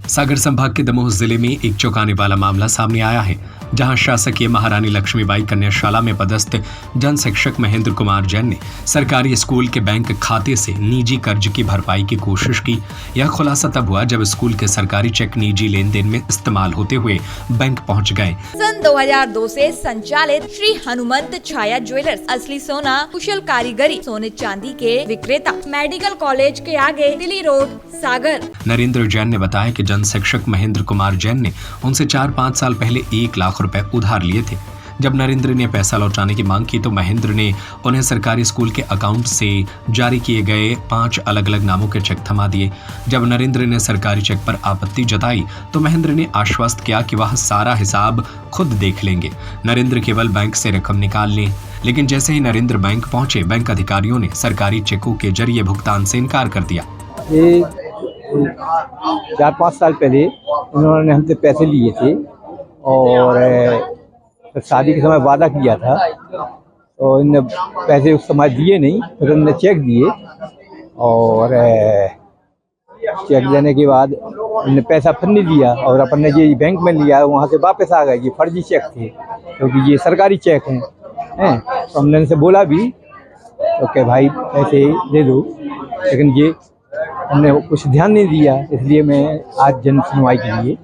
सागर संभाग के दमोह जिले में एक चौंकाने वाला मामला सामने आया है, जहां शासकीय महारानी लक्ष्मीबाई कन्याशाला में पदस्थ जन शिक्षक महेंद्र कुमार जैन ने सरकारी स्कूल के बैंक खाते से निजी कर्ज की भरपाई की कोशिश की। यह खुलासा तब हुआ जब स्कूल के सरकारी चेक निजी लेन देन में इस्तेमाल होते हुए बैंक पहुंच गए। सन 2002 से संचालित श्री हनुमंत छाया ज्वेलर्स असली सोना कुशल कारीगरी सोने चांदी के विक्रेता, मेडिकल कॉलेज के आगे दिल्ली रोड, सागर। नरेंद्र जैन ने बताया कि जन शिक्षक महेंद्र कुमार जैन ने उनसे 4-5 साल पहले 1 लाख रुपए उधार लिए थे। जब नरेंद्र ने पैसा लौटाने की मांग की तो महेंद्र ने उन्हें सरकारी स्कूल के अकाउंट से जारी किए गए 5 अलग-अलग नामों के चेक थमा दिए। जब नरेंद्र ने सरकारी चेक पर आपत्ति जताई तो महेंद्र ने आश्वस्त किया कि वह सारा हिसाब खुद देख लेंगे, नरेंद्र केवल बैंक से रकम निकाल लें। लेकिन जैसे ही नरेंद्र बैंक पहुंचे, बैंक अधिकारियों ने सरकारी चेकों के जरिए भुगतान से इनकार कर दिया। 4-5 साल पहले उन्होंने हमसे पैसे लिए थे और शादी के समय वादा किया था, तो इनने पैसे उस समय दिए नहीं। फिर उन्होंने चेक दिए और चेक देने के बाद उन्होंने पैसा फिर नहीं दिया और अपन ने ये बैंक में लिया, वहाँ से वापस आ गए। ये फर्जी चेक थे क्योंकि ये सरकारी चेक हैं। तो हमने इनसे बोला भी तो कि भाई पैसे दे दो, लेकिन ये हमने कुछ ध्यान नहीं दिया। इसलिए मैं आज जन सुनवाई के लिए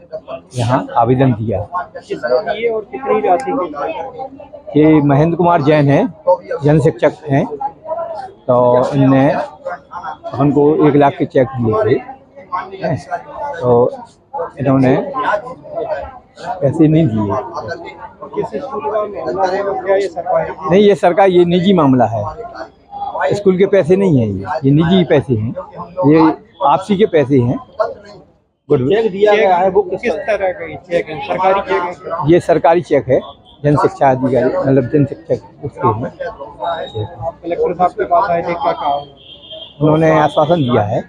यहाँ आवेदन दिया। और कितनी राशि? ये महेंद्र कुमार जैन है, जन शिक्षक हैं। तो इनने हमको 1 लाख के चेक दिए थे, तो इन्होंने पैसे नहीं दिए। किस स्कूल का मामला है क्या ये सरकारी? नहीं, ये सरकार, ये निजी मामला है। स्कूल के पैसे नहीं है, ये निजी पैसे हैं, ये आपसी के पैसे हैं। चेक दिया गया है, वो किस तरह का चेक है? सरकारी चेक है? ये सरकारी चेक है, जन शिक्षा अधिकारी मतलब जन शिक्षक उसके हैं। कलेक्टर साहब के पास आए थे, क्या कहा? उन्होंने आश्वासन दिया है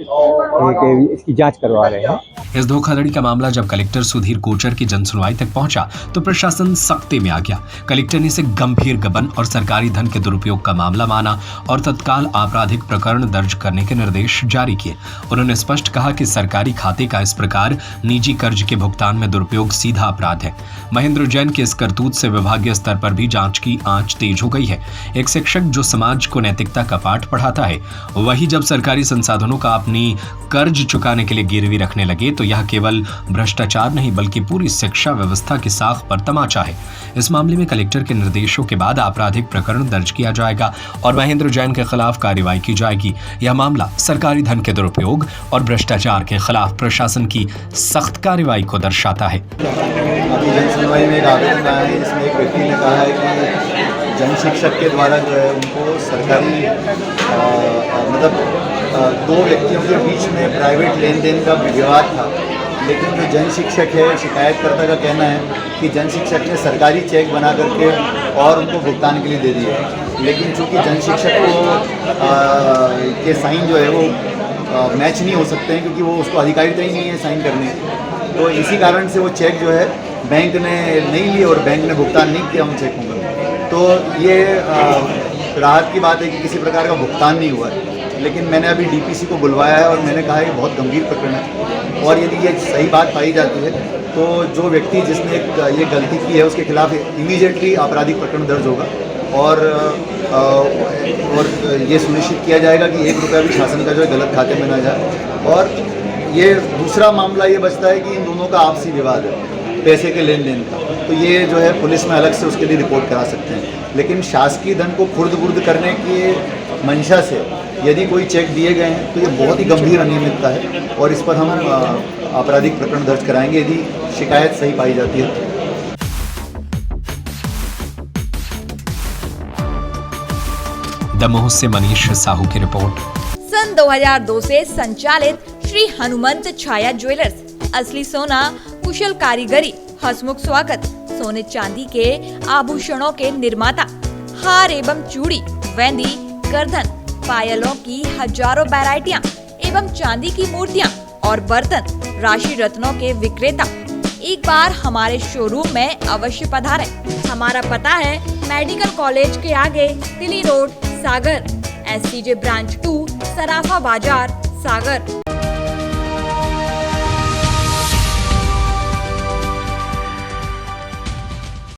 कि इसकी जांच करवा रहे हैं। इस धोखाधड़ी का मामला जब कलेक्टर सुधीर कोचर की जनसुनवाई तक पहुंचा तो प्रशासन सख्ती में आ गया। कलेक्टर ने इसे गंभीर गबन और सरकारी धन के दुरुपयोग का मामला माना और तत्काल आपराधिक प्रकरण दर्ज करने के निर्देश जारी किए। उन्होंने स्पष्ट कहा कि सरकारी खाते का इस प्रकार निजी कर्ज के भुगतान में दुरुपयोग सीधा अपराध है। महेंद्र जैन के इस करतूत से विभागीय स्तर पर भी जांच की आंच तेज हो गई है। एक शिक्षक जो समाज को नैतिकता का पाठ पढ़ाता है, वही जब सरकारी संसाधनों का अपनी कर्ज चुकाने के लिए गिरवी रखने लगे तो यह केवल भ्रष्टाचार नहीं बल्कि पूरी शिक्षा व्यवस्था की साख पर तमाचा है। इस मामले में कलेक्टर के निर्देशों के बाद आपराधिक प्रकरण दर्ज किया जाएगा और महेंद्र जैन के खिलाफ कार्रवाई की जाएगी। यह मामला सरकारी धन के दुरुपयोग और भ्रष्टाचार के खिलाफ प्रशासन की सख्त कार्रवाई को दर्शाता है। अभी जनसुनवाई में एक आवेदन आया है, इसमें एक व्यक्ति ने कहा है कि जन शिक्षक के द्वारा जो है उनको सरकारी मतलब 2 व्यक्तियों के बीच में प्राइवेट लेन देन का विवाद था। लेकिन जो जन शिक्षक है, शिकायतकर्ता का कहना है कि जन शिक्षक ने सरकारी चेक बना करके और उनको भुगतान के लिए दे दिए। लेकिन चूंकि जन शिक्षक को के साइन जो है वो मैच नहीं हो सकते हैं, क्योंकि वो उसको अधिकारिता ही नहीं है साइन करने की। तो इसी कारण से वो चेक जो है बैंक ने नहीं लिए और बैंक ने भुगतान नहीं किया उन चेकों का। तो ये राहत की बात है कि किसी प्रकार का भुगतान नहीं हुआ है। लेकिन मैंने अभी डीपीसी को बुलवाया है और मैंने कहा है कि बहुत गंभीर प्रकरण है और यदि ये सही बात पाई जाती है तो जो व्यक्ति जिसने ये गलती की है उसके खिलाफ इमीडिएटली आपराधिक प्रकरण दर्ज होगा और ये सुनिश्चित किया जाएगा कि 1 रुपया भी शासन का जो है गलत खाते में ना जाए। और ये दूसरा मामला ये बचता है कि इन दोनों का आपसी विवाद है पैसे के लेन देन का, तो ये जो है पुलिस में अलग से उसके लिए रिपोर्ट करा सकते हैं। लेकिन शासकीय धन को खुर्द-बुर्द करने की मंशा से यदि कोई चेक दिए गए हैं तो ये बहुत ही गंभीर अनियमितता है और इस पर हम आपराधिक प्रकरण दर्ज कराएंगे यदि शिकायत सही पाई जाती है। दमोह से मनीष साहू की रिपोर्ट। सन 2002 से संचालित श्री हनुमंत छाया ज्वेलर्स असली सोना कुशल कारीगरी हसमुख स्वागत सोने चांदी के आभूषणों के निर्माता, हार एवं चूड़ी, वेंदी, गर्दन, पायलों की हजारों वैरायटियां एवं चांदी की मूर्तियां और बर्तन, राशि रत्नों के विक्रेता। एक बार हमारे शोरूम में अवश्य पधारें। हमारा पता है मेडिकल कॉलेज के आगे दिल्ली रोड, सागर। SCJ ब्रांच 2, सराफा बाजार, सागर।